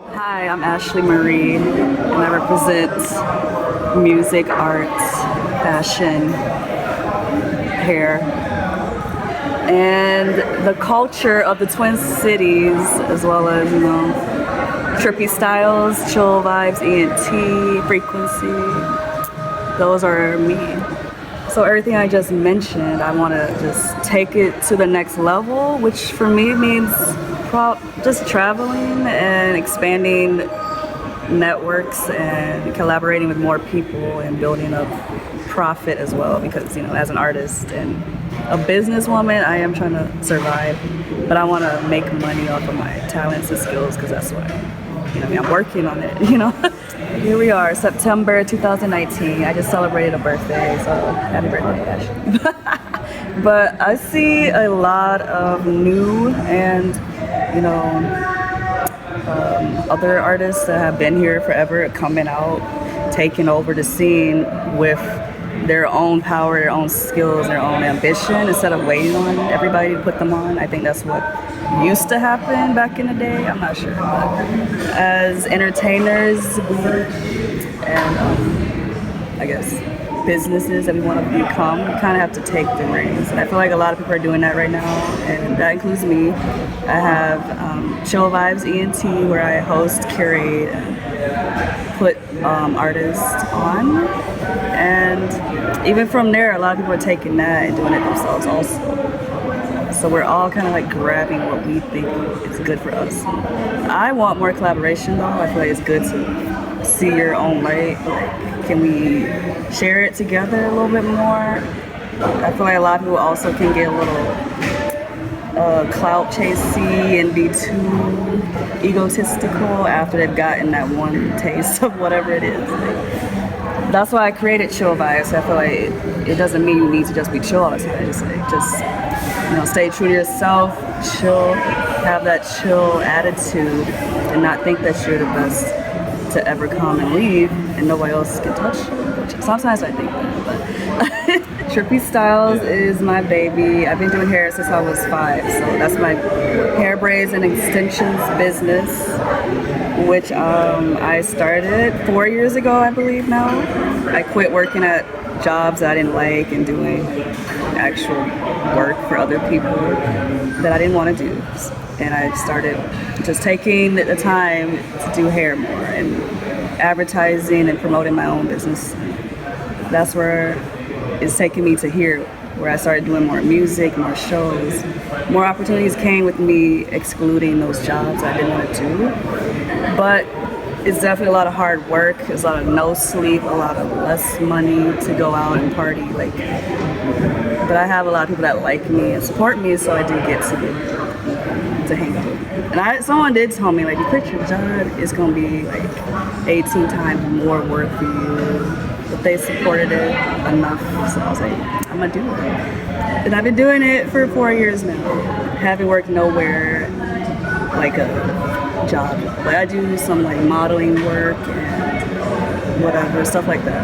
Hi, I'm Ashley Marie, and I represent music, arts, fashion, hair, and the culture of the Twin Cities, as well as, trippy styles, chill vibes, ENT, frequency. Those are me. So everything I just mentioned, I want to just take it to the next level, which for me means just traveling and expanding networks and collaborating with more people and building up profit as well. Because as an artist and a businesswoman, I am trying to survive, but I want to make money off of my talents and skills because that's what I'm working on it. Here we are, September 2019. I just celebrated a birthday, so happy birthday, Ashley. But I see a lot of new and, other artists that have been here forever coming out, taking over the scene with their own power, their own skills, their own ambition, instead of waiting on everybody to put them on. I think that's what used to happen back in the day. I'm not sure, but as entertainers and I guess businesses that we want to become, we kind of have to take the reins. And I feel like a lot of people are doing that right now, and that includes me. I have Chill Vibes ENT, where I host, curate, and put artists on. And even from there, a lot of people are taking that and doing it themselves also. So we're all kind of like grabbing what we think is good for us. I want more collaboration though. I feel like it's good to see your own light. Like, can we share it together a little bit more? I feel like a lot of people also can get a little clout chasey and be too egotistical after they've gotten that one taste of whatever it is. That's why I created Chill Vibes. I feel like it doesn't mean you need to just be chill all the time. Just stay true to yourself, chill, have that chill attitude, and not think that you're the best to ever come and leave and nobody else can touch you. Which sometimes I think that, but Trippy Styles is my baby. I've been doing hair since I was 5, so that's my hair braids and extensions business, which I started 4 years ago, I believe now. I quit working at jobs that I didn't like and doing actual work for other people that I didn't want to do. And I started just taking the time to do hair more and advertising and promoting my own business. That's where it's taking me to here, where I started doing more music, more shows. More opportunities came with me excluding those jobs I didn't want to do. But it's definitely a lot of hard work. There's a lot of no sleep, a lot of less money to go out and party. But I have a lot of people that like me and support me, so I do get to hang out. And someone did tell me, you quit your job, it's gonna be 18 times more work for you. But they supported it enough, so I was like, I'm gonna do it. And I've been doing it for 4 years now. Haven't worked nowhere like a job. I do some modeling work and whatever, stuff like that.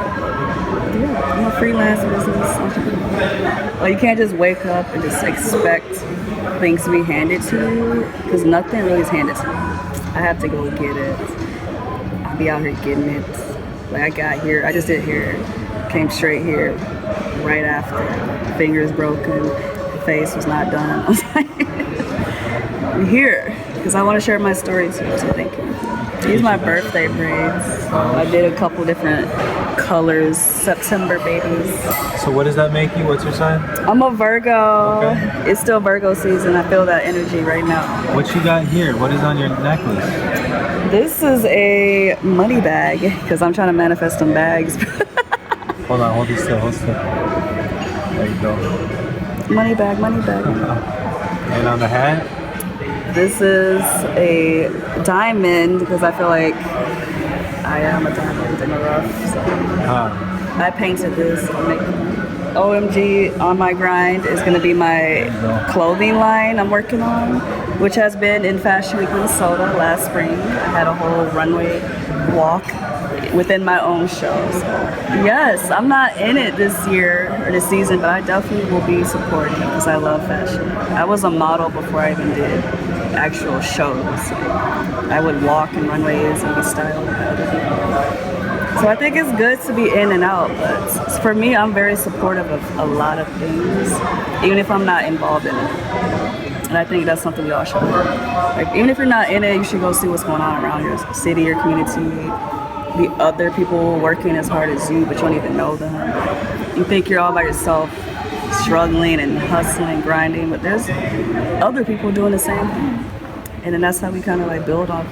Yeah, I'm a freelance business entrepreneur. You can't just wake up and just expect things to be handed to you, because nothing really is handed to me. I have to go get it. I'll be out here getting it. I got here, I just did hair, came straight here right after. Fingers broken, face was not done. I was like, I'm here because I want to share my story too, so thank you. These are my birthday braids. So I did a couple different colors, September babies. So what does that make you? What's your sign? I'm a Virgo. Okay. It's still Virgo season. I feel that energy right now. What you got here? What is on your necklace? This is a money bag because I'm trying to manifest some bags. Hold on, hold it still, hold still. There you go. Money bag, money bag. And on the hat? This is a diamond because I feel like I am a diamond in the rough. So I painted this. OMG On My Grind is going to be my clothing line I'm working on, which has been in Fashion Week Minnesota last spring. I had a whole runway walk within my own show. So yes, I'm not in it this year or this season, but I definitely will be supporting because I love fashion. I was a model before I even did actual shows. I would walk in runways and be styled by other people. So I think it's good to be in and out, but for me, I'm very supportive of a lot of things, even if I'm not involved in it. And I think that's something we all should do. Like, even if you're not in it, you should go see what's going on around your city, your community, the other people working as hard as you, but you don't even know them. You think you're all by yourself, struggling and hustling and grinding, but there's other people doing the same thing. And then that's how we kind of like build on.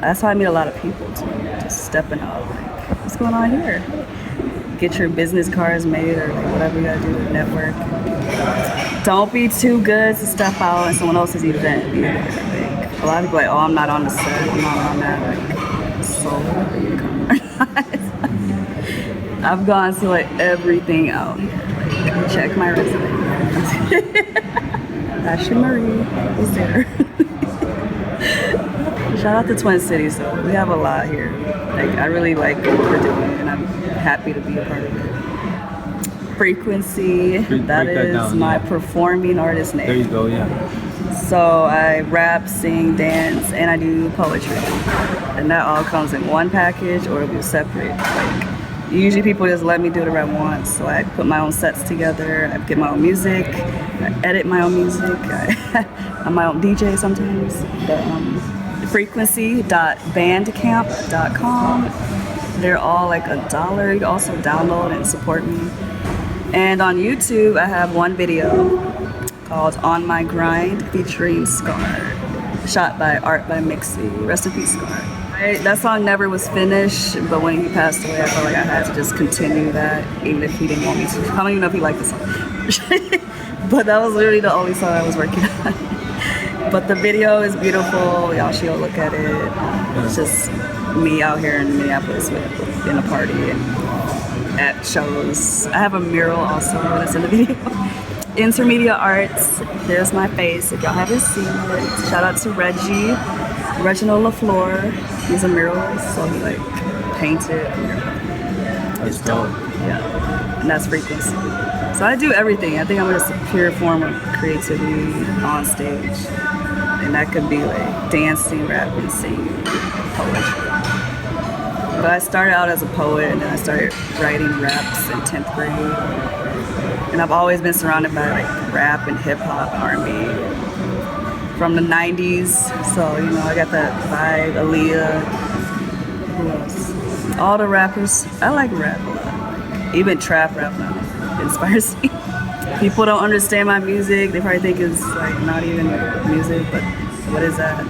That's how I meet a lot of people too, just stepping out. Like, what's going on here? Get your business cards made or like whatever you gotta do to network. Don't be too good to step out in someone else's event either. Like, a lot of people are like, oh, I'm not on the set, I'm not on that. Like, so I've gone to like everything out here. Like, check my resume. Ashley Marie is there. Shout out to Twin Cities though. We have a lot here. Like, I really like what we're doing and I'm happy to be a part of it. Frequency, that is my performing artist name. There you go, yeah. So I rap, sing, dance, and I do poetry. And that all comes in one package or it'll be separate. Like, usually people just let me do whatever I want. So I put my own sets together, I get my own music, I edit my own music, I'm my own DJ sometimes. But frequency.bandcamp.com. They're all like $1. You can also download and support me. And on YouTube, I have one video called On My Grind featuring Scar, shot by Art by Mixie. Rest in peace, Scar. That song never was finished, but when he passed away, I felt like I had to just continue that, even if he didn't want me to. I don't even know if he liked the song. But that was literally the only song I was working on. But the video is beautiful. Y'all should go look at it. It's just me out here in Minneapolis in a party and at shows. I have a mural also that's in the video. Intermedia Arts, there's my face if y'all haven't seen it. Shout out to Reginald LaFleur. He's a muralist, so he like painted a mural. That's dope. Yeah, and that's Frequency. So I do everything. I think I'm just a pure form of creativity on stage. And that could be like dancing, rapping, singing, poetry. But I started out as a poet and then I started writing raps in 10th grade. And I've always been surrounded by like rap and hip hop, R&B from the 90s. So, you know, I got that vibe, Aaliyah, who else? All the rappers. I like rap a lot. Even trap rap now inspires me. People don't understand my music. They probably think it's like not even music, but what is that?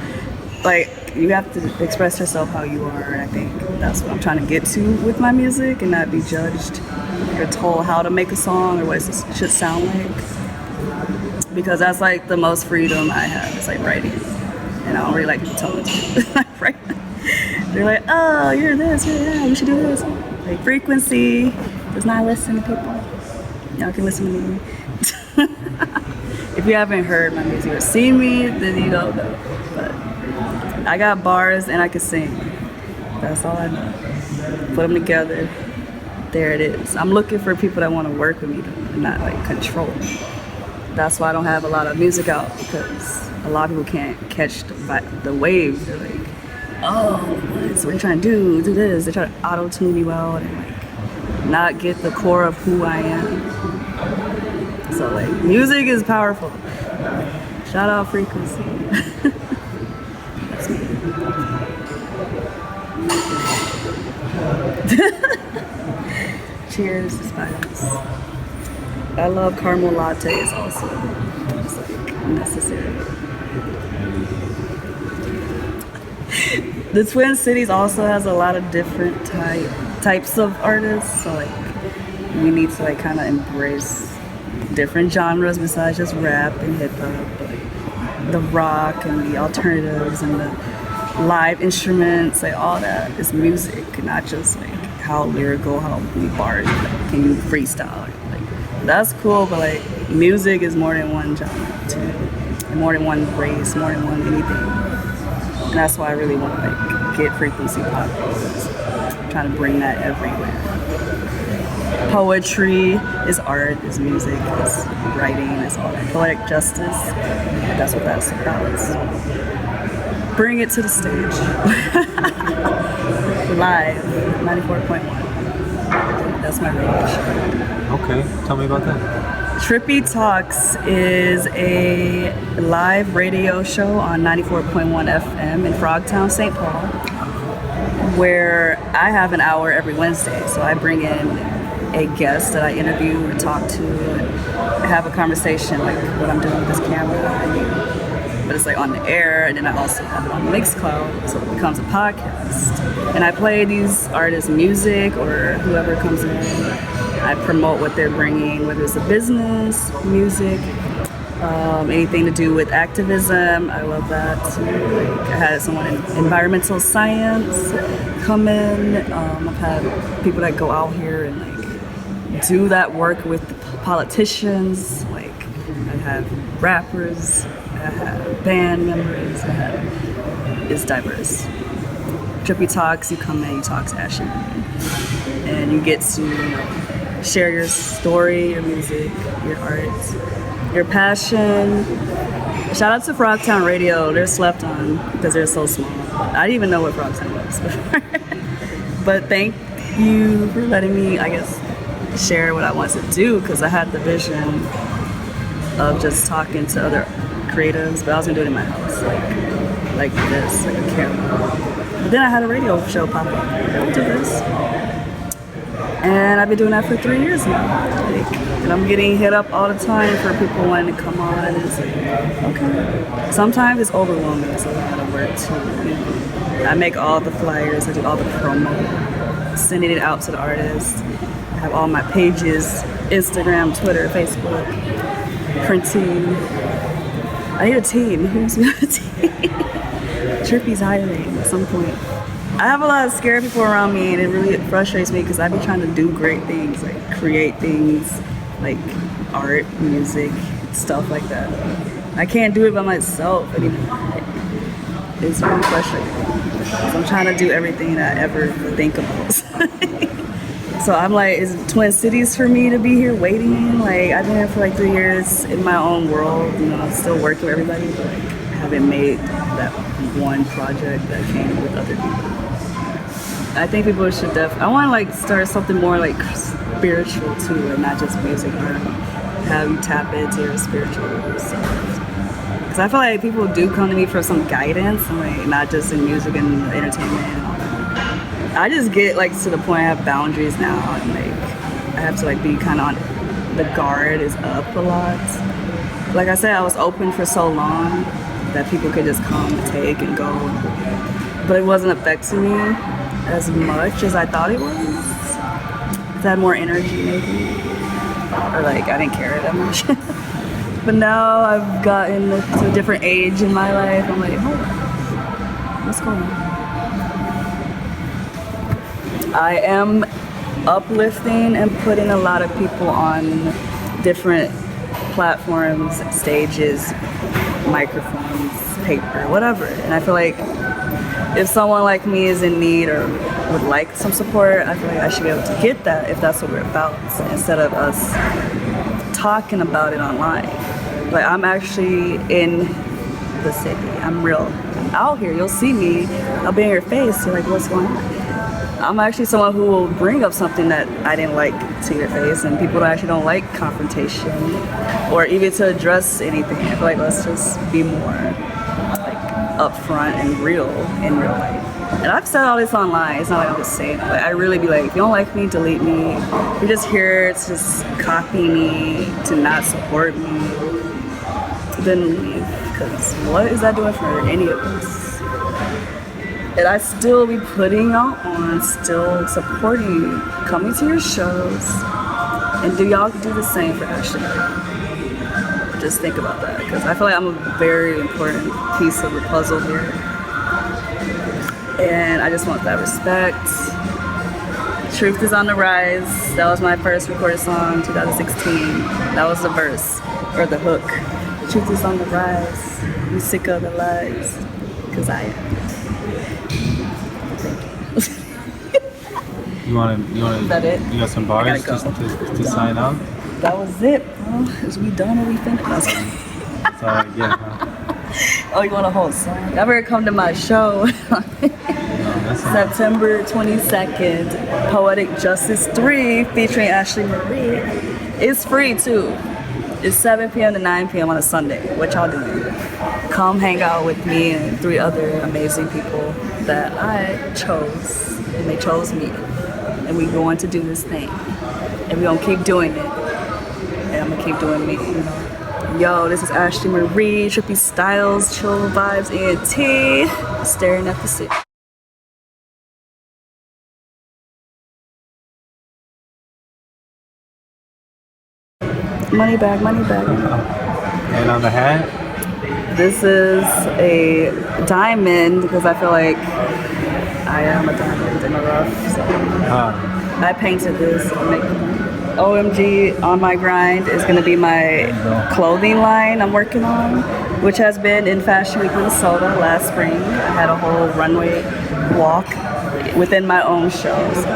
Like, you have to express yourself how you are, and I think that's what I'm trying to get to with my music and not be judged or told how to make a song or what it should sound like. Because that's like the most freedom I have. It's like writing. And I don't really like people telling me to write. They're like, oh, you're this, you're that, you should do this. Like, Frequency does not listen to people. Y'all can listen to me. If you haven't heard my music or seen me, then you don't know. But I got bars and I can sing. That's all I know. Put them together. There it is. I'm looking for people that want to work with me and not like control me. That's why I don't have a lot of music out, because a lot of people can't catch the wave. They're like, oh, what are you trying to do? Do this. They try to auto-tune me well and like not get the core of who I am. So like, music is powerful. Shout out Frequency. That's me. Cheers to Spiders. I love caramel lattes also. It's like necessary. The Twin Cities also has a lot of different types of artists. So like, we need to like kind of embrace different genres besides just rap and hip hop, like the rock and the alternatives and the live instruments, like all that is music, not just like how lyrical, how many bars can you freestyle. Like, that's cool, but like music is more than one genre too, and more than one race, more than one anything. And that's why I really want to like get Frequency popular. Trying to bring that everywhere. Poetry is art, is music, is writing, is all that. Poetic justice, that's what that's about. It's bring it to the stage. Live, 94.1. That's my radio show. Okay, tell me about that. Trippy Talks is a live radio show on 94.1 FM in Frogtown, St. Paul, where I have an hour every Wednesday. So I bring in a guest that I interview and talk to and have a conversation like what I'm doing with this camera. But it's like on the air, and then I also have it on Mixcloud, so it becomes a podcast. And I play these artists' music or whoever comes in. I promote what they're bringing, whether it's a business, music, anything to do with activism. I love that. Like, I had someone in environmental science come in. I've had people that go out here and like do that work with the politicians. Like I have rappers, I have band members. It's diverse. Trippy Talks, you come in, you talk to Ashley, and you get to share your story, your music, your art, your passion. Shout out to Frogtown Radio. They're slept on because they're so small. I didn't even know what Frogtown was before. But thank you for letting me, I guess, share what I want to do, because I had the vision of just talking to other creatives, but I was gonna do it in my house, like this, like a camera. But then I had a radio show pop up. I'll do this. And I've been doing that for 3 years now. Like, and I'm getting hit up all the time for people wanting to come on. And it's like, okay. Sometimes it's overwhelming. It's a lot of work too. I make all the flyers. I do all the promo, sending it out to the artists. I have all my pages, Instagram, Twitter, Facebook, printing. I need a team. Who's got a team? Trippy's hiring at some point. I have a lot of scared people around me, and it really frustrates me because I be trying to do great things, like create things, like art, music, stuff like that. I can't do it by myself anymore. It's really frustrating. So I'm trying to do everything I ever think about. So I'm like, is Twin Cities for me to be here waiting? Like, I've been here for like 3 years in my own world, you know, still working with everybody, but like, I haven't made that one project that came with other people. I think people should I want to like start something more like spiritual too, and not just music, or have you tap into your spiritual self. Because I feel like people do come to me for some guidance, and like not just in music and entertainment and all that. I just get like to the point I have boundaries now, and like I have to like be kind of on the guard is up a lot. Like I said, I was open for so long that people could just come and take and go, but it wasn't affecting me as much as I thought it was. I had more energy maybe, or like I didn't care that much. But now I've gotten to a different age in my life. I'm like, hold on, what's going on? I am uplifting and putting a lot of people on different platforms, stages, microphones, paper, whatever. And I feel like if someone like me is in need or would like some support, I feel like I should be able to get that if that's what we're about, instead of us talking about it online. Like, I'm actually in the city. I'm real. I'm out here. You'll see me. I'll be in your face. You're like, what's going on? I'm actually someone who will bring up something that I didn't like to your face, and people that actually don't like confrontation or even to address anything. I feel like let's just be more upfront and real in real life. And I've said all this online. It's not like I'm just saying it. Like, I really be like, if you don't like me, delete me. If you're just here to just copy me, to not support me, then leave. Because what is that doing for any of us? And I still be putting y'all on, still supporting you, coming to your shows. And do y'all do the same for Ashley? Just think about that, because I feel like I'm a very important piece of the puzzle here. And I just want that respect. Truth is on the rise. That was my first recorded song, 2016. That was the verse, or the hook. Truth is on the rise. You sick of the lies? Because I am. Thank you. You Is that it? You got some I bars gotta just go. to sign out? That was it, bro. Is we done or we finished? No, I was kidding. So yeah. Huh? Oh, you want a whole song? Y'all better come to my show. No, that's September 22nd, Poetic Justice 3 featuring Ashley Marie. It's free too. It's 7 p.m. to 9 p.m. on a Sunday. What y'all doing? Come hang out with me and 3 other amazing people that I chose, and they chose me. And we going to do this thing. And we gonna keep doing it. And I'm gonna keep doing me, you know. Yo, this is Ashley Marie, Trippy Styles, Chill Vibes, ENT, staring at the city. Money bag, money bag. And on the hat, This is a diamond because I feel like I am a diamond in the rough. So I painted this. OMG On My Grind is going to be my clothing line I'm working on, which has been in Fashion Week Minnesota last spring. I had a whole runway walk within my own show. So,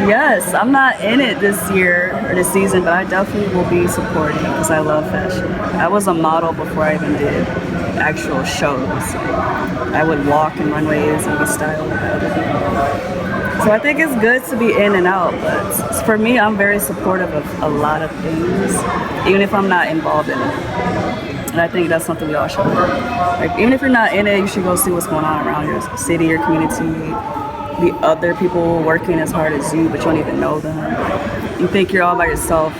yes, I'm not in it this year or this season, but I definitely will be supporting because I love fashion. I was a model before I even did actual shows. I would walk in runways and be styled by other people. So I think it's good to be in and out, but for me, I'm very supportive of a lot of things, even if I'm not involved in it. And I think that's something we all should do. Like, even if you're not in it, you should go see what's going on around your city, your community, the other people working as hard as you, but you don't even know them. You think you're all by yourself,